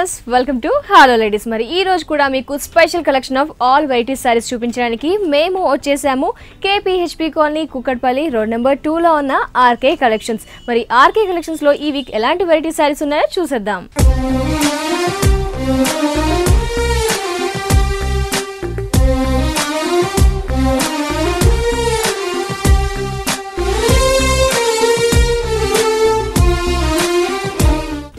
Viewers welcome to hello ladies. మరి ఈ రోజు కూడా మీకు special collection of all varieties saris చూపించడానికి మేము వచ్చేసాము KPHP colony Kukatpally road number 2 లో ఉన్న ఆర్కే కలెక్షన్స్. మరి ఆర్కే కలెక్షన్స్ లో ఈ వీక్ ఎలాంటి వెరైటీ సారీస్ ఉన్నాయో చూసేద్దాం.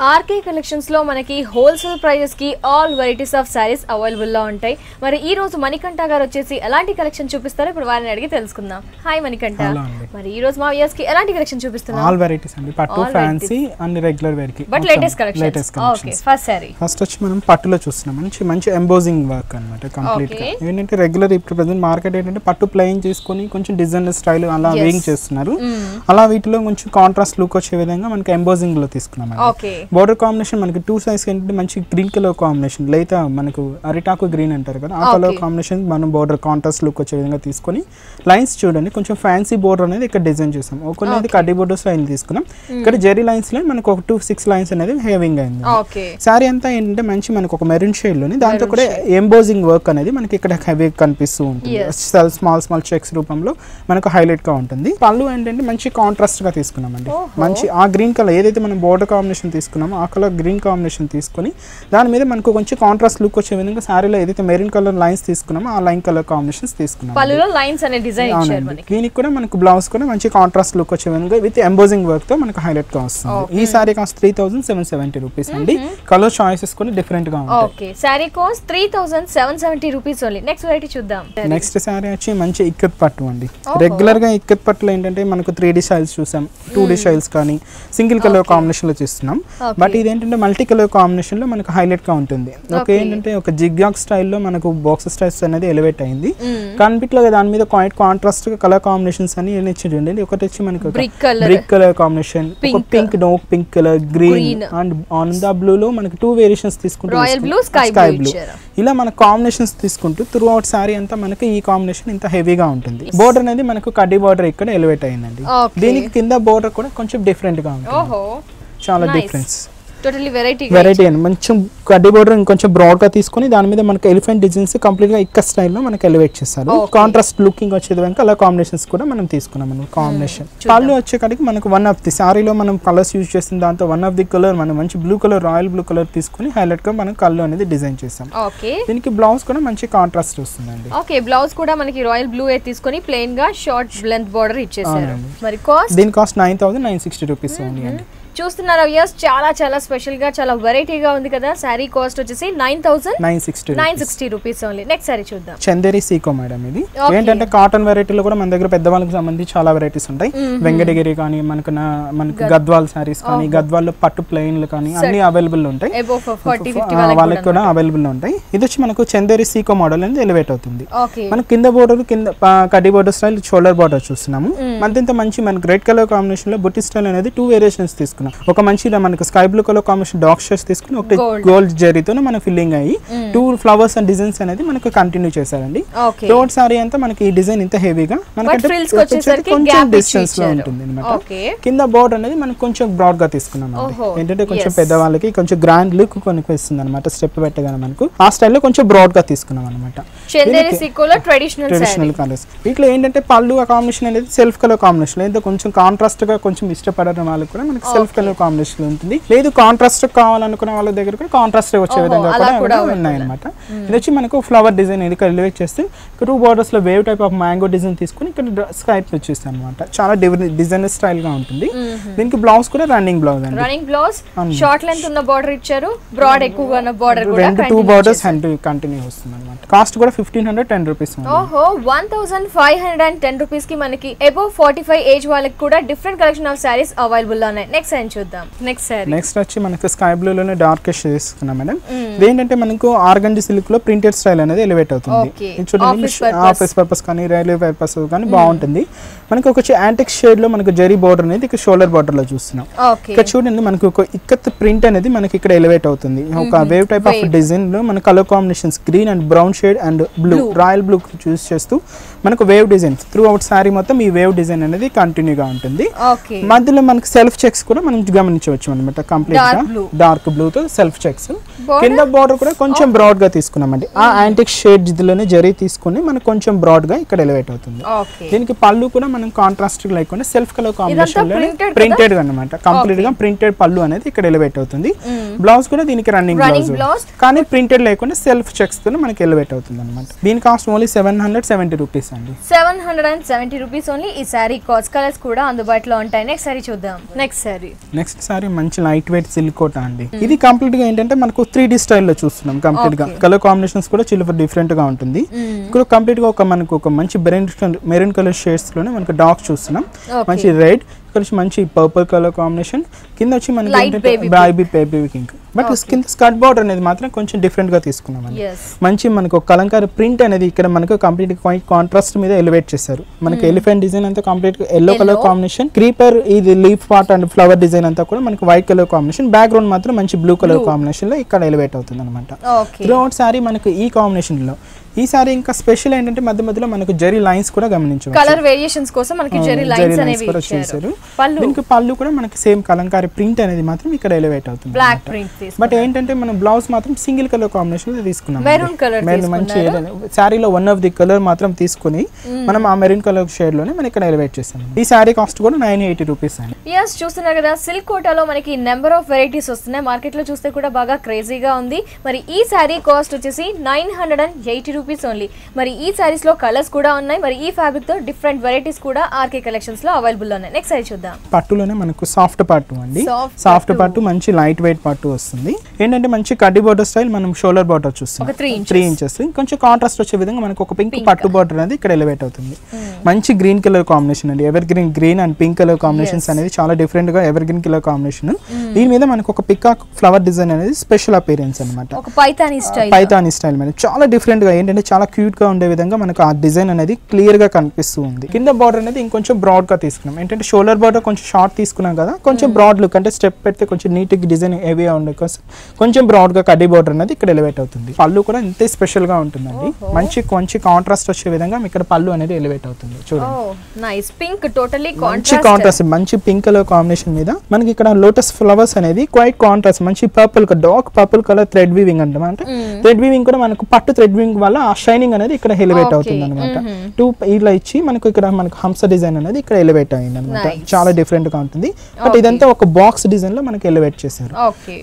ఆర్కే కలెక్షన్స్ లో మనకి హోల్సేల్ ప్రైజెస్ కి all varieties of saris available లో ఉంటాయి. మరి ఈ రోజు మణికంఠ గారు వచ్చేసి ఎలాంటి కలెక్షన్ చూపిస్తారో ఇప్పుడు వారిని అడిగి తెలుసుకుందాం. హాయ్ మణికంఠ. మరి ఈ రోజు మా వ్యూయర్స్ కి ఎలాంటి కలెక్షన్ చూపిస్తున్నారు? ఆల్ వెరైటీస్ అండి, పట్టు, ఫ్యాన్సీ అండ్ రెగ్యులర్ వేర్ కి. But latest collections. Okay, first sorry first వచ్చి మనం పట్టులో చూస్తున్నాం. మంచి ఎంబోజింగ్ వర్క్ అన్నమాట కంప్లీట్ గా. ఏంటంటే రెగ్యులర్ ఇప్పుడు ప్రెజెంట్ మార్కెట్ ఏంటంటే పట్టు ప్లెయిన్ చేసుకొని కొంచెం డిజైనర్ స్టైల్ అలా వేయింగ్ చేస్తున్నారు. అలా వీటిలో కొంచెం కాంట్రాస్ట్ లుక్ వచ్చే విధంగా మనకి ఎంబోజింగ్ లో తీసుకున్నాం. ఓకే, బోర్డర్ కాంబినేషన్ మనకి 2 సైజ్ ఏంటంటే మంచి గ్రీన్ కలర్ కాంబినేషన్, లేదా మనకు అరిటాకు గ్రీన్ అంటారు కదా, ఆ కలర్ కాంబినేషన్ మనం బోర్డర్ కాంట్రాస్ట్ లుక్ వచ్చే విధంగా తీసుకొని లైన్స్ చూడండి కొంచెం ఫ్యాన్సీ బోర్డర్ అనేది ఇక్కడ డిజైన్ చేసాం. ఒకటి కడ్డీ బోర్డర్స్ లైన్ తీసుకున్నాం. ఇక్కడ జెరీ లైన్స్ లో మనకు ఒక 2-6 లైన్స్ అనేది హేవింగ్ అయింది. సారీ అంతా ఏంటంటే మంచి మనకు ఒక మెరూన్ షేడ్ లోని దాంతో కూడా ఎంబోజింగ్ వర్క్ అనేది మనకి ఇక్కడ హెవీ కనిపిస్తూ ఉంటుంది. స్మాల్ చెక్స్ రూపంలో మనకు హైలైట్ గా ఉంటుంది. పళ్ళు ఏంటంటే మంచి కాంట్రాస్ట్ గా తీసుకున్నామండి. మంచి ఆ గ్రీన్ కలర్ ఏదైతే మనం బోర్డర్ కాంబినేషన్ తీసుకున్నామో ఆ కలర్ గ్రీన్ కాంబినేషన్ తీసుకొని దాని మీద మనకు కొంచెం కాంట్రాస్ట్ లుక్ వచ్చే విధంగా సారీలో ఏదైతే మెరూన్ కలర్ లైన్స్ తీసుకున్నామో ఆ లైన్ కలర్ కాంబినేషన్స్ తీసుకున్నాం. పళ్ళులో లైన్స్ అనే డిజైన్ ఇచ్చారు మనకి. దీనికి కూడా మనకు బ్లౌజ్ కూడా మంచి కాంట్రాస్ట్ లుక్ వచ్చే విధంగా విత్ ఎంబోజింగ్ వర్క్ తో మనకు హైలైట్ గా వస్తుంది. ఈ సారీ కాస్ట్ 3770 రూపీస్ అండి. కలర్ చాయిసెస్ కూడా డిఫరెంట్ గా ఉంటాయి. Okay, sorry cost 3770 rupees only. Next variety చూద్దాం. నెక్స్ట్ సారీ వచ్చి మంచి ఇక్కత్ పట్టు అండి. రెగ్యులర్ గా ఇక్కత్ పట్టులో ఏంటంటే మనకు 3D స్టైల్స్ చూసాం, 2D స్టైల్స్ కానీ సింగిల్ కలర్ కాంబినేషన్ లో చూస్తున్నాం. బట్ ఇదేంటంటే మల్టీ కలర్ కాంబినేషన్ లో మనకు హైలైట్ గా ఉంటుంది. ఓకే, ఏంటంటే ఒక జిగ్జాగ్ స్టైల్లో మనకు బాక్స్ స్టైల్స్ అనేది ఎలివేట్ అయింది. కనిపిట్లో దాని మీద క్వైట్ కాంట్రాస్ట్ కలర్ కాంబినేషన్స్ అని చూడండి. ఒకటి వచ్చి మనకు బ్రిక్ కలర్ కాంబినేషన్, పింక్ డోక్ pink colour, green and on the blue లో మనకి 2 వేరియేషన్స్ తీసుకుంటూ స్కై బ్లూ ఇలా మన కాంబినేషన్స్ తీసుకుంటూ త్రూ అవుట్ సారీ అంతా మనకి ఈ కాంబినేషన్ ఇంత హెవీగా ఉంటుంది. బోర్డర్ అనేది మనకు కడ్డీ బోర్డర్ ఇక్కడ ఎలివేట్ అయిందండి. దీనికి కింద బోర్డర్ కూడా కొంచెం డిఫరెంట్ గా ఉంటుంది. చాలా డిఫరెన్స్, టోటల్లీ వెరైటీ అండి. మంచి కడ్డీ బోర్డర్ ఇంకొంచెం బ్రాడ్ గా తీసుకొని దాని మీద మనకి ఎలిఫెంట్ డిజైన్స్ కంప్లీట్ గా ఇక్క స్టైల్లో మనకి ఎలివేట్ చేస్తారు. కాంట్రాస్ట్ లుకింగ్ వచ్చేది వెనక అలా కాంబినేషన్స్ కూడా మనం తీసుకున్నాం. మనం కాంబినేషన్ పళ్ళు వచ్చేకాడికి మనకు వన్ ఆఫ్ ది సారీలో మనం కలర్స్ యూజ్ చేసిన దాంతో వన్ ఆఫ్ ది కలర్ మనం మంచి blue colour, royal blue colour తీసుకుని హైలైట్ గా మనం కళ్ళు అనేది డిజైన్ చేసాం. దీనికి బ్లౌజ్ కూడా మంచి కాంట్రాస్ట్ వస్తుందండి. ఓకే, బ్లౌజ్ కూడా మనకి రాయల్ బ్లూ తీసుకొని ప్లెయిన్ గా షార్ట్ లెంత్ బోర్డర్ ఇచ్చేసారు. మరి కాస్ట్ దీని కాస్ట్ 9960 రూపీస్ ఓన్లీ అండి. చూస్తున్నారా వ్యూయర్స్, చాలా స్పెషల్ గా చాలా వెరైటీగా ఉంది కదా. సారీ కాస్ట్ వచ్చేసి 9960 రూపీస్ ఓన్లీ. నెక్స్ట్ సారీ చూద్దాం. చందేరి సీకో మేడం. ఇది ఏంటంటే కాటన్ వెరైటీలో కూడా మన దగ్గర పెద్దవాళ్ళకి సంబంధించి చాలా వెరైటీస్ ఉంటాయి. వెంకటగిరి కానీ మనకు గద్వాల్ సారీస్ కానీ, గద్వాల్లో పట్టు ప్లెయిన్లు కానీ అన్ని అవైలబుల్ ఉంటాయి. వాళ్ళకి కూడా అవైలబుల్ ఉంటాయి. ఇది వచ్చి మనకు చందేరి సీకో మోడల్ అనేది ఎలివేట్ అవుతుంది. మన కింద బోర్డర్ కింద కడ్డీ బోర్డర్ స్టైల్, షోల్డర్ బోర్డర్ చూస్తున్నాము. మనతో మంచి మనకు రెడ్ కలర్ కాంబినేషన్ లో బుట్టి స్టైల్ అనేది 2 వేరియేషన్స్ తీసుకున్నాం. ఒక మంచి మనకు sky blue colour combination dark shades తీసుకుని ఒకటి గోల్డ్ జరీతో మన ఫిల్లింగ్ అయ్యి 2 ఫ్లవర్స్ అండ్ డిజైన్స్ అనేది మనకు కంటిన్యూ చేశారండి. రోడ్ సారీ అంతా మనకి ఈ డిజైన్ ఇంత హెవీగా మనకి కొంచెం డిస్టెన్స్ లో ఉంటుంది అనమాట. కింద బోర్డర్ అనేది మనకు కొంచెం బ్రాడ్ గా తీసుకున్నాం. ఏంటంటే కొంచెం పెద్దవాళ్ళకి కొంచెం గ్రాండ్ లుక్ కనిపిస్తుంది అనమాట. స్టెప్ పెట్టగానే మనకు ఆ స్టైల్లో కొంచెం బ్రాడ్ గా తీసుకున్నాం అనమాట. Traditional colours. వీటిలో ఏంటంటే పళ్ళు కాంబినేషన్ అనేది సెల్ఫ్ కలర్ కాంబినేషన్, లేదా కొంచెం కాంట్రాస్ట్ గా కొంచెం ఇష్టపడడం వాళ్ళకి కూడా మనకి సెల్ఫ్ కలర్ కాంబినేషన్ ఉంటుంది. లేదు కాంట్రాస్ట్ కావాలనుకున్న వాళ్ళ దగ్గర కూడా కాంట్రాస్ట్ వచ్చే విధంగా కూడా ఉన్నాయన్నమాట. ఇది వచ్చి మనకు ఫ్లవర్ డిజైన్ ఇది ఎలివేట్ చేస్తే 2 బోర్డర్స్ లో wave type of mango design తీసుకుని ఇక్కడ స్కైప్ వచ్చేస్తాయి అనమాట. చాలా డిజైనర్ స్టైల్ గా ఉంటుంది. దీనికి బ్లౌజ్ కూడా రన్నింగ్ బ్లౌజ్ అండి. రన్నింగ్ బ్లౌజ్, షార్ట్ లెంత్ ఉన్న బోర్డర్ ఇచ్చారు, బ్రాడ్ ఎక్కువగా ఉన్న బోర్డర్ కూడా 2 బోర్డర్స్ కంటిన్యూ వస్తుంది అనమాట. కాస్ట్ కూడా 1510 రూపీస్. ఓహో, 1510 రూపీస్ కి మనకి అబోవ్ 45 ఏజ్ వాళ్ళకి కూడా different collection of saris available లో ఉన్నాయి. నెక్స్ట్ సారీ చూద్దాం. నెక్స్ట్ వచ్చి మనకు స్కై బ్లూ లోనే డార్కెస్ట్ తీసుకున్నాం మేడం. ఏంటంటే మనకు ఆర్గండి సిల్క్ లో ప్రింటెడ్ స్టైల్ అనేది ఎలివేట్ అవుతుంది. చూడండి, ఆఫీస్ పర్పస్ కానీ రైల్వే పర్పస్ కానీ బాగుంటుంది. మనకు ఒక యాంటిక్ షేడ్ లో మనకు జరీ బోర్డర్ అనేది ఇక్కడ షోల్డర్ బోర్డర్ లో చూస్తున్నాం. ఇక్కడ చూడండి మనకు ఒక ఇక్కత్ ప్రింట్ అనేది మనకి ఇక్కడ ఎలివేట్ అవుతుంది. ఒక వేవ్ టైప్ ఆఫ్ డిజైన్ లో మన colour combinations green and brown shade and blue, royal blue choose చేస్తూ మనకు wave design throughout sari మొత్తం ఈ వేవ్ డిజైన్ అనేది కంటిన్యూగా ఉంటుంది. మధ్యలో మనకి సెల్ఫ్ చెక్స్ కూడా మనం గమనించవచ్చు అనమాట. కంప్లీట్ గా డార్క్ బ్లూ తో సెల్ఫ్ చెక్స్. కింద బార్డర్ కూడా కొంచెం బ్రాడ్ గా తీసుకున్నామండి. ఆ యాంటిక్ షేడ్ జిద్దులోనే జరీ తీసుకుని మనకు కొంచెం బ్రాడ్ గా ఇక్కడ ఎలివేట్ అవుతుంది. దీనికి పళ్ళు కూడా మనం కాంట్రాస్ట్ లేకుండా సెల్ఫ్ కలర్ కాంబినేషన్ లో ప్రింటెడ్ అన్నమాట. కంప్లీట్ గా ప్రింటెడ్ పళ్ళు అనేది ఇక్కడ ఎలివేట్ అవుతుంది. బ్లౌజ్ కూడా దీనికి రన్నింగ్ బ్లౌజ్ కానీ ప్రింటెడ్ లేకుండా సెల్ఫ్ చెక్స్ తో మనకి ఎలివేట్ అవుతుంది అనమాట. దీని కాస్ట్ ఓన్లీ 770 రూపీస్ అండి. 770 రూపీస్ ఓన్లీ. ఈ సారీ కాస్ట్ కలర్స్ కూడా అందుబాటులో ఉంటాయి. నెక్స్ట్ సారీ చూద్దాం. నెక్స్ట్ సారీ మంచి లైట్ వెయిట్ సిల్క్ కోట అండి. ఇది కంప్లీట్ గా ఏంటంటే మనకు 3D స్టైల్లో చూస్తున్నాం. కంప్లీట్ గా కలర్ కాంబినేషన్స్ కూడా చిన్న డిఫరెంట్ గా ఉంటుంది. ఇక్కడ కంప్లీట్ గా మనకు ఒక మంచి మెరూన్ కలర్ షేడ్స్ లోనే మనకు డార్క్ చూస్తున్నాం. మంచి రెడ్, ఇక్కడ మంచి పర్పుల్ కలర్ కాంబినేషన్, కింద వచ్చి మనకి బేబీ పింక్. బట్ కింద స్కర్ట్ బార్డర్ అనేది మాత్రం కొంచెం డిఫరెంట్ గా తీసుకున్నాం. మంచి మనకు కలంకారీ ప్రింట్ అనేది ఇక్కడ మనకు కంప్లీట్ కాంట్రాస్ట్ మీద ఎలివేట్ చేశారు. మనకి ఎలిఫెంట్ డిజైన్ అంతా complete yellow colour combination, creeper ఇది leaf part and flower design అంతా కూడా మనకి వైట్ కలర్ కాంబినేషన్, బ్యాక్గ్రౌండ్ మాత్రం మంచి బ్లూ కలర్ కాంబినేషన్ లో ఇక్కడ ఎలివేట్ అవుతుంది అనమాట. త్రూఅవుట్ సారీ మనకు ఈ కాంబినేషన్ లో. ఈ సారీ ఇంకా స్పెషల్ ఏంటంటే మధ్య మధ్యలో మనకు జెరీ లైన్స్ కూడా గమనించవచ్చు. కలర్ వేరియేషన్స్ కోసం మనకి జెరీ లైన్స్ అనేవి ఇచ్చారు. దీనికి పళ్ళు కూడా మనకి సేమ్ కలంకారీ ప్రింట్ అనేది మాత్రం ఇక్కడ ఎలివేట్ అవుతుంది. Black print. బట్ ఏంటంటే మనం బ్లౌజ్ మాత్రం సింగిల్ కలర్ కాంబినేషన్ లో తీసుకున్నాం. మెరూన్ కలర్ మంచి సారీలో వన్ ఆఫ్ ది కలర్ మాత్రం తీసుకుని మనం ఆ మెరూన్ కలర్ షేడ్ లోనే మనం ఇక్కడ ఎలివేట్ చేస్తాం. ఈ సారీ కాస్ట్ కూడా 980 రూపీస్ అండి. yes చూస్తున్నారు కదా, సిల్క్ కోటాలో మనకి నెంబర్ ఆఫ్ వెరైటీస్ వస్తున్నాయి. మార్కెట్ లో చూస్తే కూడా బాగా క్రేజీగా ఉంది. మరి ఈ సారీ కాస్ట్ వచ్చేసి 980 రూపీస్ ఓన్లీ. మరి ఈ సారీస్ లో కలర్స్ కూడా ఉన్నాయి. మరి ఈ ఫ్యాబ్రిక్ తో డిఫరెంట్ వెరైటీస్ కూడా ఆర్కే కలెక్షన్స్ లో అవైలబుల్ ఉన్నాయి. నెక్స్ట్ సారీ చూద్దాం. పట్టులోనే మనకు సాఫ్ట్ పట్టు అండి. సాఫ్ట్ పట్టు మంచి లైట్ వెయిట్ పట్టు వస్తుంది. ఏంటంటే మంచి కడ్డీ బార్డర్ స్టైల్, మనం షోల్డర్ బార్డర్ చూస్తాం 3 ఇంచెస్. కొంచెం కాంట్రాస్ట్ వచ్చే విధంగా మనకు ఒక పింక్ పట్టు బార్డర్ అనేది ఇక్కడ ఎలివేట్ అవుతుంది. మంచి గ్రీన్ కలర్ కాంబినేషన్ అండి. Ever green and pink colour combinations అనేది చాలా డిఫరెంట్ గా ఎవర్ గ్రీన్ కలర్ కాంబినేషన్. దీని మీద మనకు ఒక పికాక్ ఫ్లవర్ డిజైన్ అనేది స్పెషల్ అపియరెన్స్ అనమాట. పైతానీ స్టైల్ మీద చాలా డిఫరెంట్ గా ఏంటంటే చాలా క్యూట్ గా ఉండే విధంగా మనకు ఆ డిజైన్ అనేది క్లియర్ గా కనిపిస్తూ ఉంది. కింద బార్డర్ అనేది ఇంకొంచెం బ్రాడ్ గా తీసుకున్నాం. ఏంటంటే షోల్డర్ బార్డర్ కొంచెం షార్ట్ తీసుకున్నాం కదా, కొంచెం బ్రాడ్ లుక్ అంటే స్టెప్ పెడితే కొంచెం నీట్ డిజైన్ హెవీగా ఉండే కోసం కొంచెం బ్రాడ్ గా కడ్డీ బార్డర్ అనేది ఇక్కడ ఎలివేట్ అవుతుంది. పళ్ళు కూడా ఇంతే స్పెషల్ గా ఉంటుందండి. మంచి కాంట్రాస్ట్ వచ్చే విధంగా ఇక్కడ పళ్ళు అనేది ఎలివేట్ అవుతుంది. చూడండి మంచి పింక్ కలర్ కాంబినేషన్ మీద మనకి ఇక్కడ లోటస్ ఫ్లవర్స్ అనేది క్వైట్ కాంట్రాస్ట్, మంచి purple dark purple colour thread weaving అంటే థ్రెడ్ వీవింగ్ కూడా మనకు పట్టు థ్రెడ్ వీవింగ్ వల్ల ఆ షైనింగ్ అనేది ఇక్కడ ఎలివేట్ అవుతుంది అనమాట. ఇలా ఇచ్చి మనకు ఇక్కడ మనకు హంస డిజైన్ అనేది ఇక్కడ ఎలివేట్ అయింది అనమాట. చాలా డిఫరెంట్ గా ఉంటుంది. బట్ ఇదంతా ఒక బాక్స్ డిజైన్ లో మనకి ఎలివేట్ చేశారు.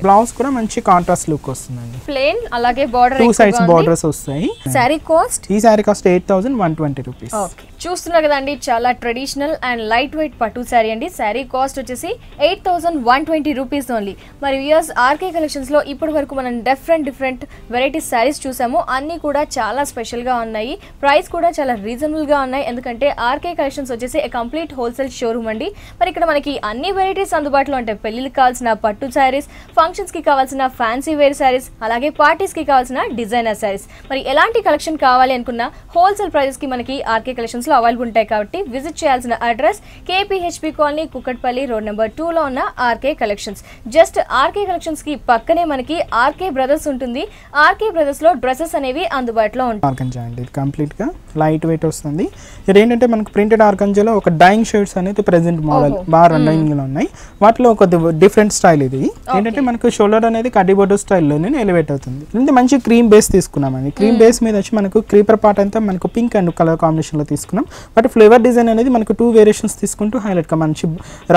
బ్లౌజ్ కూడా మంచి కాంట్రాస్ట్ లుక్ వస్తుందండి. ప్లెయిన్ అలాగే బార్డర్ 2 సైడ్స్ బార్డర్స్ వస్తాయి. సారీ కాస్ట్ ఈ సారీ కాస్ట్ 8120 రూపీస్. చూస్తున్నారు కదండి, చాలా ట్రెడిషనల్ అండ్ లైట్ వెయిట్ పట్టు సారీ అండి. సారీ కాస్ట్ వచ్చేసి 8120 రూపీస్ ఓన్లీ. మరి వ్యూయర్స్, ఆర్కే కలెక్షన్స్ లో ఇప్పటి వరకు మనం డిఫరెంట్ వెరైటీస్ సారీస్ చూసాము. అన్ని కూడా చాలా స్పెషల్ గా ఉన్నాయి. ప్రైస్ కూడా చాలా రీజనబుల్ గా ఉన్నాయి. ఎందుకంటే ఆర్కే కలెక్షన్స్ వచ్చేసి కంప్లీట్ హోల్సేల్ షోరూమ్ అండి. మరి ఇక్కడ మనకి అన్ని వెరైటీస్ అందుబాటులో ఉంటాయి. పెళ్లికి కావాల్సిన పట్టు సారీస్, ఫంక్షన్స్ కి కావాల్సిన ఫ్యాన్సీ వేర్ సారీస్, అలాగే పార్టీస్ కి కావాల్సిన డిజైనర్ సారీస్. మరి ఎలాంటి కలెక్షన్ కావాలి అనుకున్నా హోల్సేల్ ప్రైజెస్ కి మనకి ఆర్కే కలెక్షన్స్ లో అవైలబుల్ ఉంటాయి. కాబట్టి విజిట్ చేయాల్సిన address KPHP colony, Kukatpally, road number 2 లో ఉన్న RK collections. Just RK collections కి పక్కనే మనకి ఆర్కే బ్రదర్స్ ఉంటుంది. ఆర్కే బ్రదర్స్ లో డ్రెస్సెస్ అనేవి అందుబాటులో ఉంటాయి. కంప్లీట్ గా లైట్ వెయిట్ వస్తుంది. ఇది ఏంటంటే మనకు ప్రింటెడ్ ఆర్గంజాలో ఒక డైయింగ్ షేడ్స్ అనేది ప్రెసెంట్ మోడల్ బాగా రన్నింగ్ లో ఉన్నాయి. వాటిలో ఒక డిఫరెంట్ స్టైల్ ఇది. ఏంటంటే మనకు షోల్డర్ అనేది కడ్డీ బోర్డర్ స్టైల్లోనే ఎలివేట్ అవుతుంది. ఇది మంచి క్రీమ్ బేస్ తీసుకున్నామండి. క్రీమ్ బేస్ మీద వచ్చి మనకు క్రీపర్ పార్ట్ అంతా మనకు పింక్ అండ్ కలర్ కాంబినేషన్ లో తీసుకున్నాం. బట్ ఫ్లేవర్ డిజైన్ అనేది మనకు 2 వేరియేషన్స్ తీసుకుంటూ హైలైట్ గా మంచి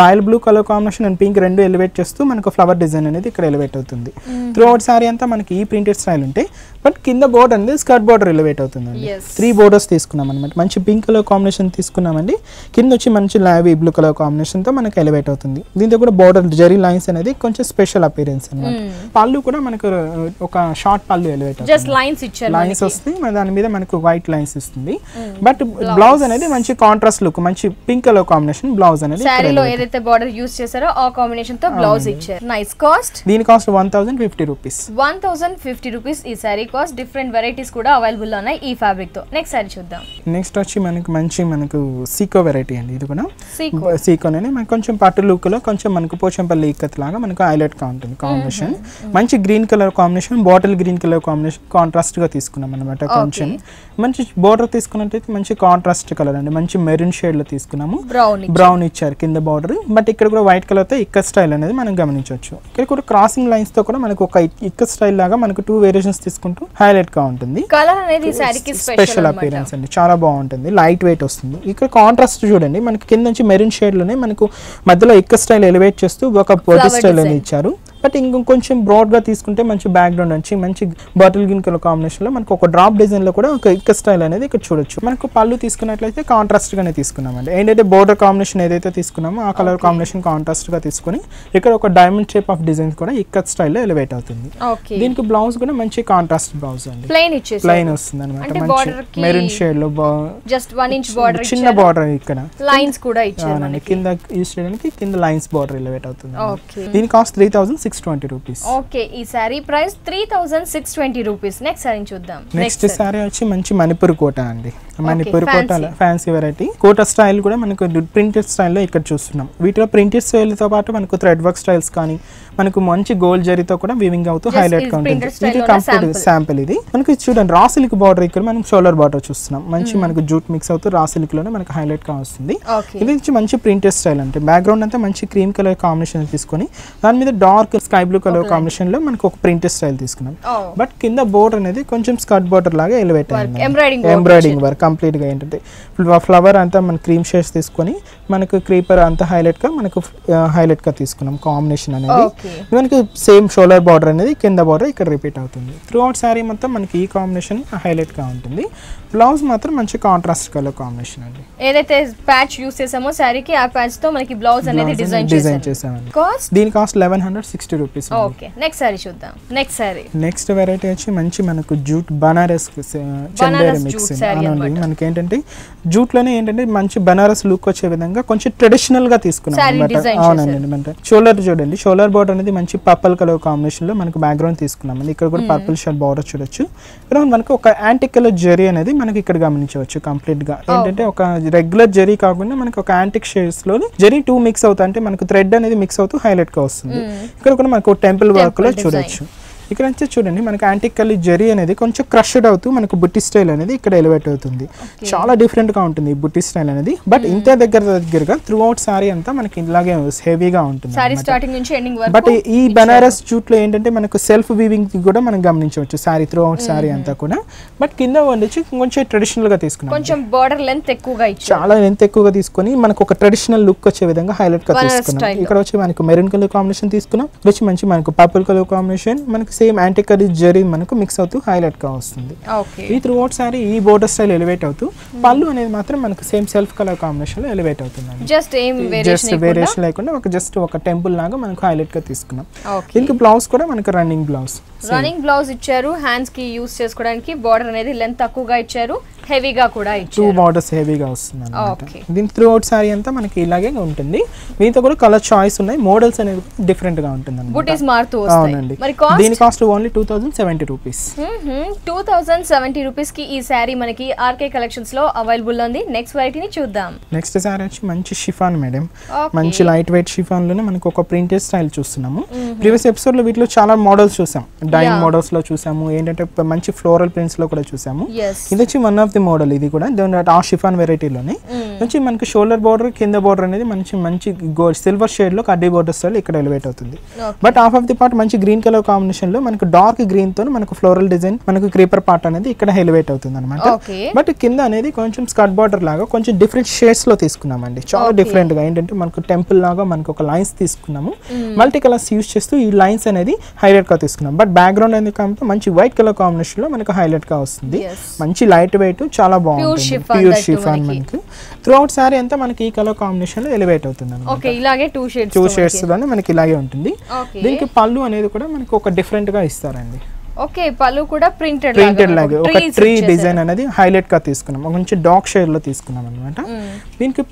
royal blue colour combination and pink రెండు ఎలివేట్ చేస్తూ మనకు ఫ్లవర్ డిజైన్ అనేది ఇక్కడ ఎలివేట్ అవుతుంది. త్రూ అవుట్ సారీ అంతా మనకి ఈ ప్రింటెడ్ స్టైల్ ఉంటాయి. బట్ కింద బోర్డర్ అనేది స్కర్ట్ బోర్డర్ ఎలివేట్ అవుతుందండి. 3 బోర్డర్స్ తీసుకున్నాం అనమాట. మంచి పింక్ కలర్ కాంబినేషన్ తీసుకున్నామండి. కింద వచ్చి మంచి లావీ బ్లూ కలర్ కాంబినేషన్ తో మనకి ఎలివేట్ అవుతుంది. దీంతో కూడా బోర్డర్ జెరీ లైన్స్ అనేది కొంచెం స్పెషల్ అపియరెన్స్ అనమాట. పళ్ళు కూడా మనకు ఒక షార్ట్ పళ్ళు ఎలివేట్ అవుతుంది. లైన్స్ వస్తాయి, దాని మీద మనకు వైట్ లైన్స్ ఇస్తుంది. బట్ బ్లౌజ్ అనేది మంచి కాంట్రాస్ట్ లుక్, మంచి పింక్ కలర్ కాంబినేషన్ బ్లౌజ్ అనేది సారీలో ఏదైతే బోర్డర్ యూస్ చేశారో ఆ కాంబినేషన్ తో బ్లౌజ్ ఇచ్చారు. నైస్. కాస్ట్ దీని కాస్ట్ 1050 రూపీస్. 1050 రూపీస్ ఈ sorry cost. Because different varieties కూడా అవైలబుల్ ఉన్నాయి ఈ ఫ్యాబ్రిక్ తో. నెక్స్ట్ సారీ చూద్దాం. నెక్స్ట్ వచ్చి మనకు సీకో వెరైటీ అండి. ఇది కూడా సీకోనే మనకు కొంచెం పట్టు లుక్ లో కొంచెం మనకు పోచంపల్లి ఇక్కత్ లాగా మనకు హైలైట్ గా ఉంటుంది కాంబినేషన్. మంచి green colour combination, bottle green colour combination contrast గా తీసుకున్నాం అనమాట. కొంచెం మంచి బోర్డర్ తీసుకున్నట్టయితే మంచి కాంట్రాస్ట్ కలర్ అండి, మంచి మెరూన్ షేడ్ లో తీసుకున్నాము. బ్రౌన్ ఇచ్చారు కింద బార్డర్, బట్ ఇక్కడ కూడా వైట్ కలర్ తో ఇక్కత్ స్టైల్ అనేది మనం గమనించవచ్చు. ఇక్కడ కూడా క్రాసింగ్ లైన్స్ తో కూడా మనకు ఒక ఇక్కత్ స్టైల్ లాగా మనకు 2 వేరియేషన్స్ తీసుకుంటూ హైలైట్ గా ఉంటుంది. కలర్ అనేది సారీకి స్పెషల్ అపియరెన్స్ అండి, చాలా బాగుంటుంది, లైట్ వెయిట్ వస్తుంది. ఇక్కడ కాంట్రాస్ట్ చూడండి, మనకి కింద నుంచి మెరూన్ షేడ్ లోనే మనకు మధ్యలో ఇక్కత్ స్టైల్ ఎలివేట్ చేస్తూ ఒక పొట్టి స్టైల్ అని ఇచ్చారు. బట్ ఇంకొంచెం బ్రాడ్ గా తీసుకుంటే మంచి బ్యాక్గ్రౌండ్ నుంచి మంచి బాటిల్ గ్రీన్ కలర్ కాంబినేషన్ లో మనకు ఒక డ్రాప్ డిజైన్ లో కూడా ఒక ఇక్కత్ స్టైల్ అనేది ఇక్కడ చూడొచ్చు. మనకు పళ్ళు తీసుకున్నట్లయితే కాంట్రాస్ట్ గానే తీసుకున్నామండి. ఏంటంటే బోర్డర్ కాంబినేషన్ ఏదైతే తీసుకున్నామో ఆ కలర్ కాంబినేషన్ కాంట్రాస్ట్ గా తీసుకుని ఇక్కడ ఒక డైమండ్ షేప్ ఆఫ్ డిజైన్ కూడా ఇక్కత్ స్టైల్ లో ఎలివేట్ అవుతుంది. దీనికి బ్లౌజ్ కూడా మంచి కాంట్రాస్ట్ బ్లౌజ్ అండి, ప్లెయిన్ వస్తుంది అనమాట. మంచి మెరూన్ షేడ్ లో జస్ట్ 1 ఇంచ్ బార్డర్, చిన్న బార్డర్ ఇక్కడ లైన్స్ కూడా ఇచ్చారు. కింద యూస్ చేయడానికి కింద లైన్స్ బార్డర్ ఎలివేట్ అవుతుంది. దీని కాస్ట్ 3620 రూపీస్. ఓకే, ఈ sorry price 3620 rupees. Next sorry చూద్దాం. నెక్స్ట్ సారీ వచ్చి మంచి మణిపూర్ కోట అండి. మణిపూర్ కోట ఫ్యాన్సీ వెరైటీ. కోట స్టైల్ కూడా మనకు ప్రింటెడ్ స్టైల్లో ఇక్కడ చూస్తున్నాం. వీటిలో ప్రింటెడ్ స్టైల్ తో పాటు మనకు థ్రెడ్ వర్క్ స్టైల్స్ కానీ మనకు మంచి గోల్డ్ జరీతో కూడా వీవింగ్ అవుతూ హైలైట్ గా ఉంటుంది. ఇది కంప్లీట్ శాంపుల్. ఇది మనకి చూడండి రా సిల్క్ బార్డర్, ఇక్కడ మనం షోల్డర్ బార్డర్ చూస్తున్నాం. మంచి మనకు జూట్ మిక్స్ అవుతూ రా సిల్క్ లోనే మనకు హైలైట్ గా వస్తుంది. ఇది మంచి ప్రింటెడ్ స్టైల్ అంటే బ్యాక్గ్రౌండ్ అంతా మంచి క్రీమ్ కలర్ కాంబినేషన్ తీసుకొని దాని మీద dark sky blue colour combination లో మనకు ఒక ప్రింటెడ్ స్టైల్ తీసుకున్నాం. బట్ కింద బోర్డర్ అనేది కొంచెం స్కర్ట్ బోర్డర్ లాగా ఎలివేట్ అయింది. ఎంబ్రాయిడింగ్ వర్క్ కంప్లీట్ గా ఏంటంటే ఫ్లవర్ అంతా మన క్రీమ్ షేడ్స్ తీసుకొని మనకు క్రీపర్ అంతా హైలైట్ గా తీసుకున్నాం కాంబినేషన్ అనేది. మనకి సేమ్ షోల్డర్ బార్డర్ అనేది కింద బార్డర్ ఇక్కడ రిపీట్ అవుతుంది. త్రూ అవుట్ శారీ మొత్తం మనకి ఈ కాంబినేషన్ హైలైట్ గా ఉంటుంది. బ్లౌజ్ మాత్రం మంచి కాంట్రాస్ట్ కలర్ కాంబినేషన్ అండి. ఏదైతే ప్యాచ్ యూస్ చేసామో శారీకి ఆ ప్యాచ్ తో మనకి బ్లౌజ్ అనేది డిజైన్ చేసామండి. దీని cost 1160 rupees. Okay, next sorry చూద్దాం. నెక్స్ట్ వెరైటీ వచ్చి మంచి మనకు జూట్ బనారస్ చందేరి మిక్స్ అనండి. మనకి ఏంటంటే జూట్ లోనే ఏంటంటే మంచి బనారస్ లుక్ వచ్చే విధంగా కొంచెం ట్రెడిషనల్ గా తీసుకున్నాం అన్నమాట. అవునండి, షోల్డర్ చూడండి, షోల్డర్ బార్డర్ అనేది మంచి పర్పుల్ కలర్ కాంబినేషన్ లో మనకు బ్యాక్గ్రౌండ్ తీసుకున్నాం. ఇక్కడ కూడా పర్పుల్ షేడ్ బార్డర్ చూడొచ్చు. ఇక్కడ మనకు ఒక యాంటిక్ కలర్ జరీ అనేది మనకి ఇక్కడ గమనించవచ్చు. కంప్లీట్ గా ఏంటంటే ఒక రెగ్యులర్ జరీ కాకుండా మనకి ఒక యాంటిక్ షేడ్స్ లో జరీ 2 మిక్స్ అవుతా అంటే మనకు థ్రెడ్ అనేది మిక్స్ అవుతూ హైలైట్ గా వస్తుంది. ఇక్కడ కూడా మనకు టెంపుల్ వర్క్ లో చూడొచ్చు. ఇక్కడ నుంచి చూడండి మనకి యాంటిక్ కలర్ జరీ అనేది కొంచెం క్రష్డ్ అవుతూ మనకు బుట్టి స్టైల్ అనేది ఇక్కడ ఎలివేట్ అవుతుంది. చాలా డిఫరెంట్ గా ఉంటుంది ఈ బుట్టి స్టైల్ అనేది. బట్ ఇంత దగ్గరగా త్రూ అవుట్ సారీ అంతా మనకి ఇలాగే హెవీగా ఉంటుంది. బట్ ఈ బనారస్ జూట్ లో ఏంటంటే మనకు సెల్ఫ్ వీవింగ్ కూడా మనం గమనించవచ్చు సారీ త్రూ అవుట్ సారీ అంతా కూడా. బట్ కింద వచ్చి కొంచెం ట్రెడిషనల్ గా తీసుకున్నాం, కొంచెం బార్డర్ లెంత్ ఎక్కువగా ఇచ్చారు, చాలా లెంత్ ఎక్కువగా తీసుకొని మనకు ఒక ట్రెడిషనల్ లుక్ వచ్చే విధంగా హైలైట్ గా తీసుకున్నాం. ఇక్కడ వచ్చి మనకు మెరూన్ కలర్ కాంబినేషన్ తీసుకున్నాం. వచ్చి మంచి మనకు పర్పుల్ కలర్ కాంబినేషన్ మనకి సేమ్ యాంటిక్ కలర్ జరీ మనకు మిక్స్ అవుతూ హైలైట్ గా వస్తుంది. ఈ త్రూ అవుట్ సారీ ఈ బోర్డర్ స్టైల్ ఎలివేట్ అవుతూ పళ్ళు అనేది మాత్రం మనకు సేమ్ సెల్ఫ్ కలర్ కాంబినేషన్ లో ఎలివేట్ అవుతుంది. జస్ట్ వేరియేషన్ లేకుండా ఒక టెంపుల్ లాగా మనకు హైలైట్ గా తీసుకున్నాం. దీనికి బ్లౌజ్ కూడా మనకు రన్నింగ్ బ్లౌజ్ ఇచ్చారు. హ్యాండ్స్ కి యూస్ చేసుకోవడానికి బార్డర్ అనేది లెంత్ తక్కువగా ఇచ్చారు, హెవీగా కూడా ఇచ్చారు. 2 బార్డర్స్ హెవీగా వస్తుంది అన్నమాట. దీని త్రూ అవుట్ సారీ అంతా మనకి ఇలాగే ఉంటుంది. దీంతో కూడా కలర్ చాయిస్ ఉన్నాయి, మోడల్స్ అనేది డిఫరెంట్ గా ఉంటుంది అన్నమాట. బూటీస్ మారుతూ వస్తాయి. అవునండి, దీని కాస్ట్ ఓన్లీ 2070 రూపీస్. 2070 రూపీస్ కి ఈ సారీ మనకి ఆర్కే కలెక్షన్స్ లో అవైలబుల్ ఉంది. నెక్స్ట్ వెరైటీని చూద్దాం. నెక్స్ట్ సారీ వచ్చి మంచి షిఫాన్ మేడం, మంచి లైట్ వెయిట్ షిఫాన్ లోనే మనకు ఒక ప్రింటెడ్ స్టైల్ చూస్తున్నాము. ప్రీవియస్ ఎపిసోడ్ లో వీటిలో చాలా మోడల్స్ చూసాం, డైన్ మోడల్స్ లో చూసాము, ఏంటంటే మంచి ఫ్లోరల్ ప్రింట్స్ లో కూడా చూసాము. ఇది వచ్చి వన్ ఆఫ్ ది మోడల్. ఇది కూడా ఆ షిఫాన్ వెరైటీలోనే వచ్చి మనకి షోల్డర్ బార్డర్ కింద బార్డర్ అనేది మంచి గోల్డ్ సిల్వర్ షేడ్ లో కడ్డీ బార్డర్ స్టైల్ ఇక్కడ ఎలివేట్ అవుతుంది. But half of the part మంచి గ్రీన్ కలర్ కాంబినేషన్ లో మనకు డార్క్ గ్రీన్ తో మనకు ఫ్లోరల్ డిజైన్ మనకు క్రీపర్ పార్ట్ అనేది ఇక్కడ ఎలివేట్ అవుతుంది అనమాట. బట్ కింద అనేది కొంచెం స్కర్ట్ బార్డర్ లాగా కొంచెం డిఫరెంట్ షేడ్స్ లో తీసుకున్నామండి. చాలా డిఫరెంట్ గా ఏంటంటే మనకు టెంపుల్ లాగా మనకు ఒక లైన్స్ తీసుకున్నాము, మల్టీ కలర్స్ యూస్ చేస్తూ ఈ లైన్స్ అనేది హైలైట్ గా తీసుకున్నాం. బట్ బ్యాక్గ్రౌండ్ అనేది కాబట్టి మంచి వైట్ కలర్ కాంబినేషన్ లో మనకు హైలైట్ గా వస్తుంది. మంచి లైట్ వెయిట్, చాలా బాగుంటుంది. ప్యూర్ షిఫాన్ మనకి త్రూ అవుట్ సారీ అంతా మనకి ఈ కలర్ కాంబినేషన్ లో ఎలివేట్ అవుతుంది అన్నమాట. ఓకే, ఇలాగే 2 షేడ్స్ లోనే మనకి ఇలాగే ఉంటుంది. దీనికి పళ్ళు అనేది కూడా మనకి ఒక డిఫరెంట్ గా ఇస్తారండి. ఓకే, పళ్ళు కూడా ప్రింటెడ్ లాగా ఒక ట్రీ డిజైన్ అనేది హైలైట్ గా తీసుకున్నాం, మంచి డార్క్ షేడ్ లో తీసుకున్నాం అన్నమాట. దీనికి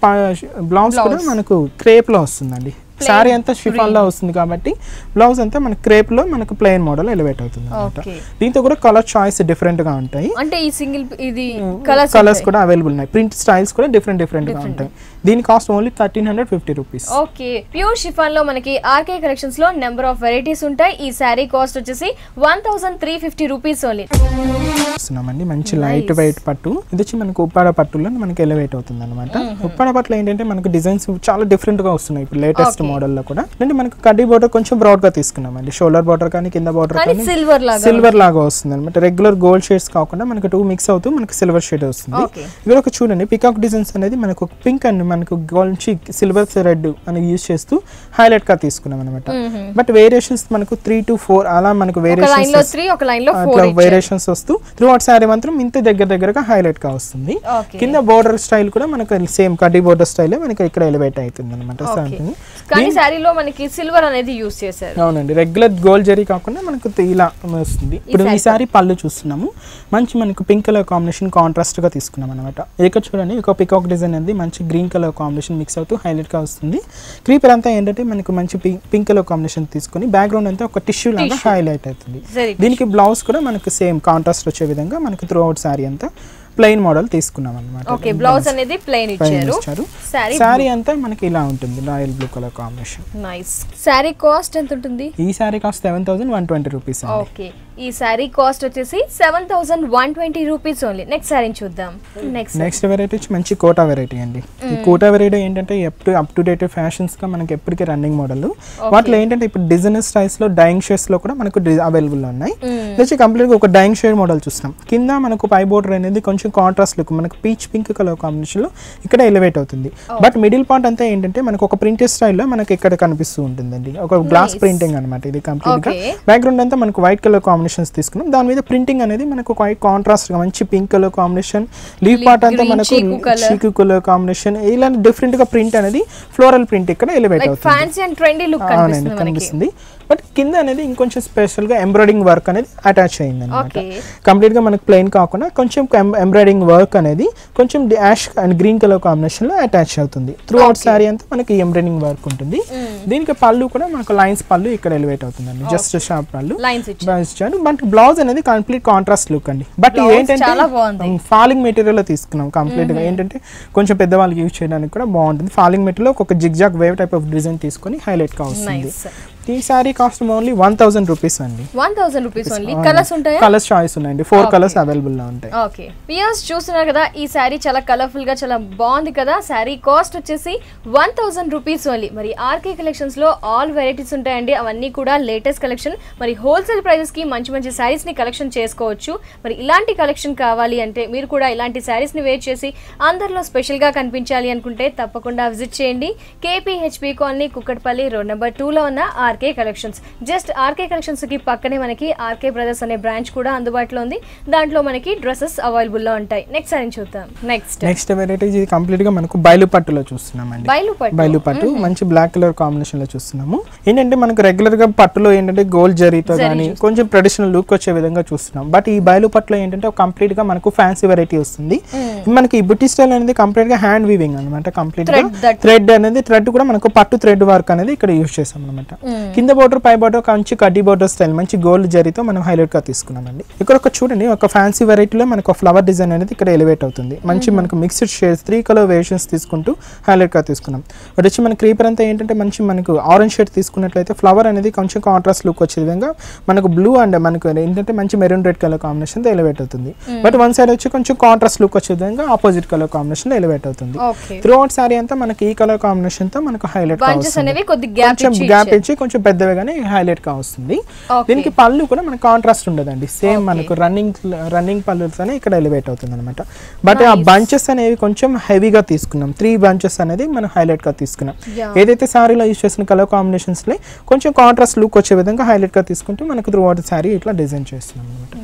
బ్లౌజ్ కూడా మనకు క్రేప్ లో వస్తుందండి. సారీ అంతా షిఫాన్ లో వస్తుంది కాబట్టి బ్లౌజ్ అంతా మన క్రేప్ లో మనకు ప్లెయిన్ మోడల్ ఎలివేట్ అవుతుంది అన్నమాట. దీంతో కూడా కలర్ చాయిస్ డిఫరెంట్ గా ఉంటాయి. అంటే ఈ సింగిల్ ఇది కలర్స్ కూడా అవైలబుల్ ఉన్నాయి. ప్రింట్ స్టైల్స్ కూడా డిఫరెంట్ గా ఉంటాయి. దీని cost only 1350 rupees. Okay, pure chiffon లో మనకి ఆర్కే కలెక్షన్స్ లో నెంబర్ ఆఫ్ వెరైటీస్ ఉంటాయి. ఈ సారీ కాస్ట్ వచ్చేసి 1350 రూపీస్ ఓన్లీ. చూస్తున్నామండి మంచి లైట్ వెయిట్ పట్టు. ఇది వచ్చి మనకు ఉప్పాడ పట్టులో మనకి ఎలివేట్ అవుతుంది అనమాట. ఉప్పాడ పట్టులో ఏంటంటే మనకు డిజైన్స్ చాలా డిఫరెంట్ గా వస్తున్నాయి ఇప్పుడు లేటెస్ట్ మోడల్ లో కూడా. అంటే మనకు కడ్డీ బోర్డర్ కొంచెం బ్రాడ్ గా తీసుకున్నామండి. షోల్డర్ బోర్డర్ కానీ కింద బోర్డర్ కానీ సిల్వర్ లాగా వస్తుంది అనమాట. రెగ్యులర్ గోల్డ్ షేడ్స్ కాకుండా మనకు 2 మిక్స్ అవుతూ మనకు సిల్వర్ షేడ్ వస్తుంది. ఇక్కడ ఒక చూడండి పికాక్ డిజైన్స్ అనేది మనకు పింక్ అండ్ మనకు గోల్డ్ సిల్వర్ రెడ్ అని యూజ్ చేస్తూ హైలైట్ గా తీసుకున్నాం అనమాట. బట్ వేరియేషన్స్ మనకు 3 to 4 అలా మనకు వేరియేషన్స్ వస్తూ త్రూ అవుట్ సారీ మాత్రం ఇంత దగ్గరగా హైలైట్ గా వస్తుంది. కింద బోర్డర్ స్టైల్ కూడా మనకు సేమ్ కడ్డీ బోర్డర్ స్టైల్ మనకి ఇక్కడ ఎలివేట్ అవుతుంది అనమాట. అవునండి, రెగ్యులర్ గోల్డ్ జరీ కాకుండా మనకు ఇలా వస్తుంది. ఇప్పుడు ఈ సారీ పళ్ళు చూస్తున్నాము. మంచి మనకు పింక్ కలర్ కాంబినేషన్ కాంట్రాస్ట్ గా తీసుకున్నాం అనమాట. ఇక్కడ చూడండి ఒక పికాక్ డిజైన్ అనేది మంచి గ్రీన్ కలర్ కాంబినేషన్ మిక్స్ అవుతూ హైలైట్ గా వస్తుంది. క్రీపర్ అంతా ఏంటంటే మనకు మంచి పింక్ కలర్ కాంబినేషన్ తీసుకొని బ్యాక్గ్రౌండ్ అంతా ఒక టిష్యూ లాగా హైలైట్ అవుతుంది. దీనికి బ్లౌజ్ కూడా మనకు సేమ్ కాంట్రాస్ట్ వచ్చే విధంగా మనకు త్రూ అవుట్ సారీ అంతా ప్లెయిన్ మోడల్ తీసుకున్నాం అన్నమాట. ఓకే, బ్లౌజ్ అనేది ప్లెయిన్ ఇచ్చారు. సారీ అంతా మనకి ఇలా ఉంటుంది royal blue colour combination. Nice. Sorry cost ఎంత ఉంటుంది? ఈ సారీ కాస్ట్ 7120 రూపీస్. ఓకే, ఈ సారీ కాస్ట్ వచ్చేసి 7120 రూపీస్ ఓన్లీ. నెక్స్ట్ సారీ చూద్దాం. నెక్స్ట్ వెరైటీ వచ్చి మంచి కోటా వెరైటీ అండి. ఈ కోటా వెరైటీ ఏంటంటే అప్ టు డేట్ ఫ్యాషన్స్ గా మనకి ఎప్పటికీ రన్నింగ్ మోడల్. వాటిలో ఏంటంటే ఇప్పుడు డిజైనర్ స్టైల్స్ లో డైయింగ్ షేడ్స్ లో కూడా మనకు అవైలబుల్ ఉన్నాయి. వచ్చి కంప్లీట్ గా ఒక డైయింగ్ షేడ్ మోడల్ చూస్తాం. కింద మనకు పై బోర్డర్ అనేది కొంచెం కాంట్రాస్ట్ లుక్ మనకు పీచ్ పింక్ కలర్ కాంబినేషన్ లో ఇక్కడ ఎలివేట్ అవుతుంది. బట్ మిడిల్ పార్ట్ అంతా ఏంటంటే మనకు ఒక ప్రింటెడ్ స్టైల్లో మనకి ఇక్కడ కనిపిస్తూ ఉంటుందండి. ఒక గ్లాస్ ప్రింటింగ్ అనమాట ఇది కంప్లీట్ గా. బ్యాక్గ్రౌండ్ అంతా మనకు వైట్ కలర్ కాంబినేషన్స్ తీసుకున్నాం. దాని మీద ప్రింటింగ్ అనేది మనకు కాంట్రాస్ట్ గా మంచి pink colour combination. Leaf part అంతా మనకు చీకు కలర్ కాంబినేషన్. ఇలాంటి డిఫరెంట్ గా ప్రింట్ అనేది ఫ్లోరల్ ప్రింట్ ఇక్కడ ఎలివేట్ అవుతుంది కనిపిస్తుంది. బట్ కింద అనేది ఇంకొంచెం స్పెషల్ గా ఎంబ్రాయిడింగ్ వర్క్ అనేది అటాచ్ అయింది అనమాట. కంప్లీట్ గా మనకు ప్లెయిన్ కాకుండా కొంచెం ఎంబ్రాయిడింగ్ వర్క్ అనేది కొంచెం ash and green colour combination లో అటాచ్ అవుతుంది. త్రూ అవుట్ సారీ అంతా మనకి ఎంబ్రాయిడింగ్ వర్క్ ఉంటుంది. దీనికి పళ్ళు కూడా మనకు లైన్స్ పళ్ళు ఇక్కడ ఎలివేట్ అవుతుందండి. జస్ట్ షార్ప్ పళ్ళు ఇచ్చారు. బట్ బ్లౌజ్ అనేది కంప్లీట్ కాంట్రాస్ట్ లుక్ అండి. బట్ ఏంటంటే ఫాలింగ్ మెటీరియల్ లో తీసుకున్నాం. కంప్లీట్ గా ఏంటంటే కొంచెం పెద్దవాళ్ళకి యూజ్ చేయడానికి కూడా బాగుంటుంది. ఫాలింగ్ మెటీరియల్ ఒక zigzag wave type of design తీసుకొని హైలైట్ గా వస్తుంది. ఈ సారీ కాస్ట్ ఓన్లీ 1000 రూపీస్ అండి. 1000 రూపీస్ ఓన్లీ. కలర్స్ ఉంటాయా? కలర్స్ చాయిస్ ఉన్నాయండి. 4 కలర్స్ అవైలబుల్ గా ఉంటాయి. ఓకే, వ్యూయర్స్ చూస్తున్నారు కదా, ఈ సారీ చాలా కలర్ఫుల్ గా చాలా బాగుంది కదా. సారీ కాస్ట్ వచ్చేసి 1000 రూపీస్ ఓన్లీ. మరి ఆర్కే కలెక్షన్స్ లో ఆల్ వెరైటీస్ ఉంటాయండి. అవన్నీ కూడా లేటెస్ట్ కలెక్షన్. మరి హోల్సేల్ ప్రైజెస్ కి మంచి మంచి సారీస్ ని కలెక్షన్ చేసుకోవచ్చు. మరి ఇలాంటి కలెక్షన్ కావాలి అంటే మీరు కూడా ఇలాంటి సారీస్ ని వేర్ చేసి అందరిలో స్పెషల్ గా కనిపించాలి అనుకుంటే తప్పకుండా విజిట్ చేయండి. KPHP colony, Kukatpally, road number 2 లో ఉన్న RK collections. Just RK collections కి పక్కనే మనకి ఆర్కే బ్రదర్స్ అనే బ్రాంచ్ కూడా అందుబాటులో ఉంది. దాంట్లో మనకి డ్రెస్సెస్ అవైలబుల్ లో ఉంటాయి. నెక్స్ట్ సారీ చూద్దాం. నెక్స్ట్ వెరైటీ ఇది కంప్లీట్ గా మనకు బయలు పట్టులో చూస్తున్నామండి. బయలు పట్టు మంచి బ్లాక్ కలర్ కాంబినేషన్ లో చూస్తున్నాము. ఏంటంటే మనకు రెగ్యులర్ గా పట్టులో ఏంటంటే గోల్డ్ జరీతో కానీ కొంచెం ట్రెడిషనల్ లుక్ వచ్చే విధంగా చూస్తున్నాం. బట్ ఈ బయలు పట్టులో ఏంటంటే కంప్లీట్ గా మనకు ఫ్యాన్సీ వెరైటీ వస్తుంది. మనకి ఈ బుట్టి స్టైల్ అనేది కంప్లీట్ గా హ్యాండ్ వీవింగ్ అనమాట. కంప్లీట్ గా థ్రెడ్ అనేది థ్రెడ్ కూడా మనకు పట్టు థ్రెడ్ వర్క్ అనేది ఇక్కడ యూజ్ చేసాం అనమాట. కింద బోర్డర్ పై బోర్డర్ మంచి కడ్డీ బోర్డర్ స్టైల్ మంచి గోల్డ్ జరీతో మనం హైలైట్ గా తీసుకున్నామండి. ఇక్కడ ఒక చూడండి ఒక ఫ్యాన్సీ వెరైటీలో మనకు ఫ్లవర్ డిజైన్ అనేది ఇక్కడ ఎలివేట్ అవుతుంది. మంచి మనకు మిక్స్డ్ షేడ్స్ 3 కలర్ వేరియేషన్స్ తీసుకుంటూ హైలైట్ గా తీసుకున్నాం. బట్ వచ్చి మన క్రీపర్ అంతా ఏంటంటే మంచి మనకు ఆరెంజ్ షేడ్ తీసుకున్నట్లయితే ఫ్లవర్ అనేది కొంచెం కాంట్రాస్ట్ లుక్ వచ్చే విధంగా మనకు బ్లూ అండ్ మనకు ఏంటంటే మంచి మెరూన్ రెడ్ కలర్ కాంబినేషన్ తో ఎలివేట్ అవుతుంది. బట్ వన్ సైడ్ వచ్చి కొంచెం కాంట్రాస్ట్ లుక్ వచ్చే విధంగా ఆపోజిట్ కలర్ కాంబినేషన్ లో ఎలివేట్ అవుతుంది. త్రూ అవుట్ సారీ అంతా మనకి ఈ కలర్ కాంబినేషన్ తో మనకు హైలైట్ గ్యాప్ ఇచ్చి కొంచెం పెద్దగానే హైలైట్ గా వస్తుంది. దీనికి పళ్ళు కూడా మనకు కాంట్రాస్ట్ ఉండదండి. సేమ్ మనకు రన్నింగ్ పళ్ళుతోనే ఇక్కడ ఎలివేట్ అవుతుంది అనమాట. బట్ ఆ బంచెస్ అనేవి కొంచెం హెవీగా తీసుకున్నాం. 3 బంచెస్ అనేది మనం హైలైట్ గా తీసుకున్నాం. ఏదైతే సారీలో యూజ్ చేసిన కలర్ కాంబినేషన్స్ లో కొంచెం కాంట్రాస్ట్ లుక్ వచ్చే విధంగా హైలైట్ గా తీసుకుంటూ మనకు త్రూ అవుట్ సారీ ఇట్లా డిజైన్ చేస్తున్నాం అనమాట.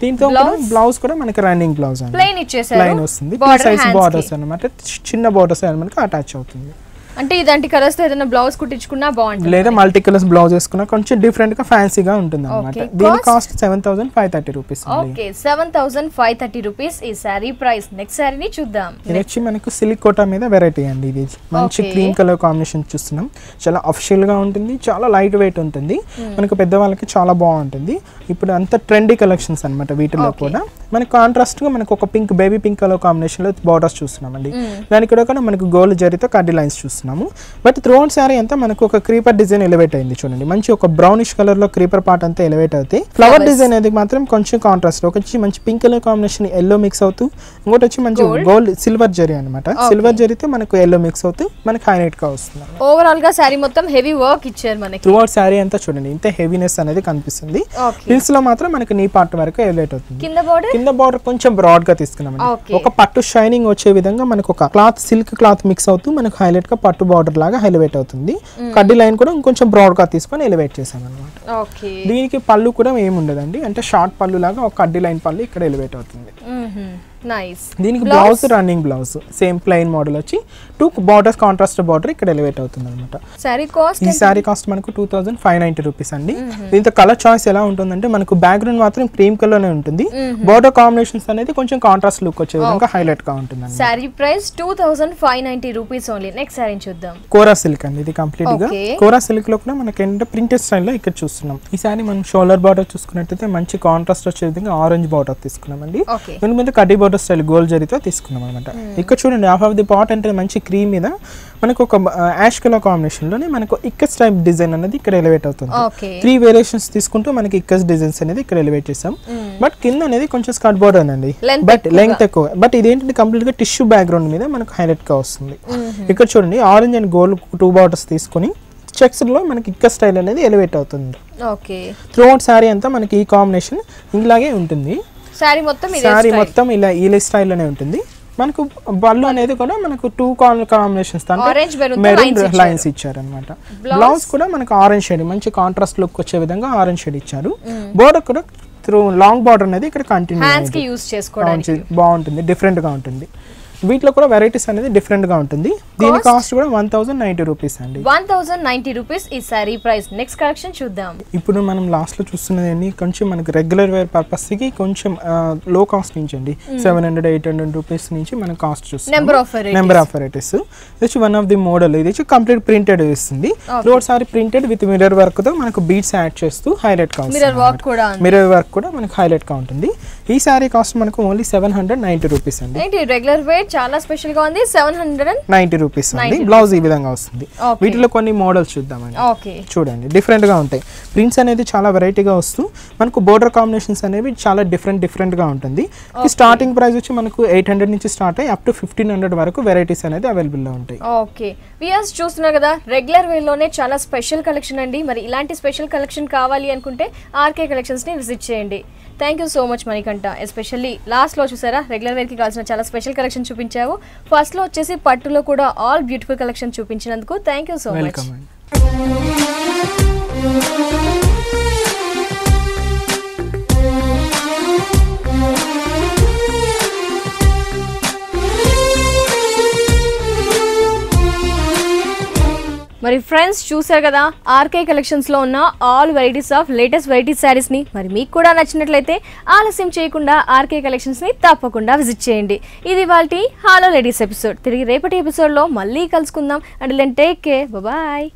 దీంతో బ్లౌజ్ కూడా మనకి రన్నింగ్ బ్లౌజ్ ప్లెయిన్ వస్తుంది. 2 సైజ్ బార్డర్స్ అనమాట. చిన్న బార్డర్స్ మనకి అటాచ్ అవుతుంది. అంటే ఇలాంటి కలర్స్ తో ఏదైనా బ్లౌజ్ కుట్టించుకున్నా బాగుంటుంది, లేదా మల్టీ కలర్స్ బ్లౌజ్ వేసుకున్నా కొంచెం డిఫరెంట్ గా ఫ్యాన్సీగా ఉంటుంది అన్నమాట. దీని కాస్ట్ 7530 రూపీస్. ఓకే 7530 రూపీస్ ఈ సారీ ప్రైస్. నెక్స్ట్ సారీని చూద్దాం. ఇది వచ్చి మనకు సిల్క్ కోటా మీద వెరైటీ అండి. ఇది మంచి క్రీమ్ కలర్ కాంబినేషన్ చూస్తున్నాం. చాలా అఫిషియల్ గా ఉంటుంది, చాలా లైట్ వెయిట్ ఉంటుంది, మనకు పెద్దవాళ్ళకి చాలా బాగుంటుంది. ఇప్పుడు అంత ట్రెండీ కలెక్షన్స్ అన్నమాట. వీటిలో కూడా మనకు కాంట్రాస్ట్ గా మనకు ఒక pink baby pink colour combination లో బార్డర్స్ చూస్తున్నాం అండి. దానికి కూడా మనకు గోల్డ్ జరీతో కడ్డీ లైన్స్ చూస్తున్నాము. బట్ త్రోట్ సారీ అంతా మనకు ఒక క్రీపర్ డిజైన్ ఎలివేట్ అయింది చూడండి. మంచి ఒక బ్రౌనిష్ కలర్ లో క్రీపర్ పార్ట్ అంతా ఎలివేట్ అవుతాయి. ఫ్లవర్ డిజైన్ అనేది మాత్రం కొంచెం కాంట్రాస్ట్, ఒక మంచి pink colour combination yellow mix అవుతూ, ఇంకోటి వచ్చి మంచి గోల్డ్ సిల్వర్ జరీ అనమాట. సిల్వర్ జరీతో మనకు ఎల్లో మిక్స్ అవుతూ మనకు హైలైట్ గా వస్తుంది. ఓవరాల్ గా సారీ మొత్తం హెవీ వర్క్ ఇచ్చారు మనకి. త్రోట్ సారీ అంతా చూడండి ఇంత హెవీనెస్ అనేది కనిపిస్తుంది. హిల్స్ లో మాత్రం మనకి నీ పార్ట్ వరకు ఎలివేట్ అవుతుంది. కింద బార్డర్ కొంచెం బ్రాడ్ గా తీసుకున్నాం. ఒక పట్టు షైనింగ్ వచ్చే విధంగా మనకు ఒక క్లాత్ సిల్క్ క్లాత్ మిక్స్ అవుతూ మనకు హైలైట్ గా పట్టు బార్డర్ లాగా హైలైట్ అవుతుంది. కడ్డీ లైన్ కూడా ఇంకొంచెం బ్రాడ్ గా తీసుకొని ఎలివేట్ చేసాం అనమాట. దీనికి పళ్ళు కూడా ఏముండదండి, అంటే షార్ట్ పళ్ళు లాగా ఒక కడ్డీ లైన్ పళ్ళు ఇక్కడ ఎలివేట్ అవుతుంది. నైస్. దీనికి blouse running blouse same plain model వచ్చి 2 బార్డర్స్ కాంట్రాస్ట్ బార్డర్ ఇక్కడ ఎలివేట్ అవుతుంది అనమాట. ఈ సారీ కాస్ట్ మనకు 2590 రూపీస్ అండి. దీంతో కలర్ చాయిస్ ఎలా ఉంటుందంటే మనకు బ్యాక్గ్రౌండ్ మాత్రం క్రీమ్ కలర్ ఉంటుంది, బార్డర్ కాంబినేషన్స్ అనేది కొంచెం కాంట్రాస్ట్ లుక్ వచ్చే విధంగా హైలైట్ గా ఉంటుంది. Sorry price 2590 rupees only. Next sorry చూద్దాం. కోరా సిల్క్ అండి. ఇది కంప్లీట్ గా కోరా సిల్క్ లో కూడా మనకి ఏంటంటే ప్రింటెడ్ స్టైల్ లో ఇక్కడ చూస్తున్నాం. ఈ సారీ మనం షోల్డర్ బార్డర్ చూసుకున్నట్టయితే మంచి కాంట్రాస్ట్ వచ్చే విధంగా ఆరెంజ్ బార్డర్ తీసుకున్నాం అండి. దీని మీద కడ్డీ బార్డర్ స్టైల్ గోల్డ్ జరీతో తీసుకున్నాం అనమాట. ఇక్కడ చూడండి హాఫ్ ఆఫ్ ది పార్ట్ అంటే మంచి క్రీమ్ మీద మనకు ఒక యాష్ కలర్ కాంబినేషన్ లోనే మనకు ఇక్కస్ టైప్ డిజైన్ అనేది ఇక్కడ ఎలివేట్ అవుతుంది. 3 వేరియేషన్స్ తీసుకుంటూ మనకి ఇక్కస్ డిజైన్స్ అనేది ఇక్కడ ఎలివేట్ చేసాం. బట్ కింద అనేది కొంచెం స్కర్ట్ బోర్డర్ అండి, బట్ లెంగ్త్ ఎక్కువ. బట్ ఇదేంటంటే కంప్లీట్ గా టిష్యూ బ్యాక్గ్రౌండ్ మీద మనకు హైలైట్ గా వస్తుంది. ఇక్కడ చూడండి ఆరెంజ్ అండ్ గోల్డ్ 2 బార్డర్స్ తీసుకొని చెక్స్ లో మనకి ఇక్కస్ స్టైల్ అనేది ఎలివేట్ అవుతుంది. త్రూఅవుట్ సారీ అంతా మనకి ఈ కాంబినేషన్ ఇలాగే ఉంటుంది. సారీ మొత్తం ఇలా ఈ స్టైల్లోనే ఉంటుంది. మనకు బల్లు అనేది కూడా మనకు 2 కాంబినేషన్స్ మెరూన్ లైన్స్ ఇచ్చారు అనమాట. బ్లౌజ్ కూడా మనకు ఆరెంజ్ షేడ్ మంచి కాంట్రాస్ట్ లుక్ వచ్చే విధంగా ఆరెంజ్ షేడ్ ఇచ్చారు. బోర్డర్ కూడా త్రూ లాంగ్ బార్డర్ అనేది ఇక్కడ కంటిన్యూ బాగుంటుంది, డిఫరెంట్ గా ఉంటుంది. వీటిలో కూడా వెరైటీస్ అనేది డిఫరెంట్ గా ఉంటుంది. దీని కాస్ట్ కూడా 1090 రూపీస్ అండి. 1090 రూపీస్ ఈ సారీ ప్రైస్. నెక్స్ట్ కలెక్షన్ చూద్దాం. ఇప్పుడు మనం లాస్ట్ లో చూస్తున్నది కొంచెం మనకి రెగ్యులర్ వేర్ పర్పస్ కి కొంచెం లో కాస్ట్ నుంచి అండి 700-800 రూపీస్ నుంచి మనం కాస్ట్ చూస్తాం. Number of varieties. ఇది వన్ ఆఫ్ ది మోడల్. ఇది కంప్లీట్ ప్రింటెడ్ ఇస్తుంది. Road sorry printed with mirror work తో మనకు బీడ్స్ యాడ్ చేస్తూ హైలైట్ గా ఉంటుంది. మిర్రర్ వర్క్ కూడా మనకు హైలైట్ గా ఉంటుంది. ఈ సారీ కాస్ట్ మనకు ఓన్లీ 790 రూపీస్ అండి. రెగ్యులర్ వేర్ చాలా స్పెషల్ గా ఉంది. 790 రూపీస్ అండి. బ్లౌజ్ ఈ విధంగా వస్తుంది. వీటిలో కొన్ని మోడల్స్ చూద్దామండి. చూడండి డిఫరెంట్ గా ఉంటాయి. ప్రింట్స్ అనేది చాలా వెరైటీగా వస్తూ మనకు బోర్డర్ కాంబినేషన్స్ అనేవి చాలా డిఫరెంట్ గా ఉంటుంది. స్టార్టింగ్ ప్రైస్ వచ్చి మనకు 800 నుంచి స్టార్ట్ అయ్యి అప్ టు 1500 వరకు వెరైటీస్ అనేది అవైలబుల్ లో ఉంటాయి. ఓకే వ్యూయర్స్ చూస్తున్నారు కదా, రెగ్యులర్ వేర్ లోనే చాలా స్పెషల్ కలెక్షన్ అండి. మరి ఇలాంటి స్పెషల్ కలెక్షన్ కావాలి అనుకుంటే ఆర్కే కలెక్షన్స్ ని విజిట్ చేయండి. Thank you so much Manikanta. Especially లాస్ట్లో చూసారా రెగ్యులర్ వేర్కి కావాల్సిన చాలా స్పెషల్ కలెక్షన్ చూపించావు. ఫస్ట్లో వచ్చేసి పట్టులో కూడా ఆల్ బ్యూటిఫుల్ కలెక్షన్ చూపించినందుకు థ్యాంక్ యూ సో మచ్. మరి ఫ్రెండ్స్ చూసారు కదా ఆర్కే కలెక్షన్స్లో ఉన్న all varieties of latest varieties శారీస్ని. మరి మీకు కూడా నచ్చినట్లయితే ఆలస్యం చేయకుండా ఆర్కే కలెక్షన్స్ని తప్పకుండా విజిట్ చేయండి. ఇది ఇవాల్టి హలో లేడీస్ ఎపిసోడ్. తిరిగి రేపటి ఎపిసోడ్లో మళ్ళీ కలుసుకుందాం. And take care, bye.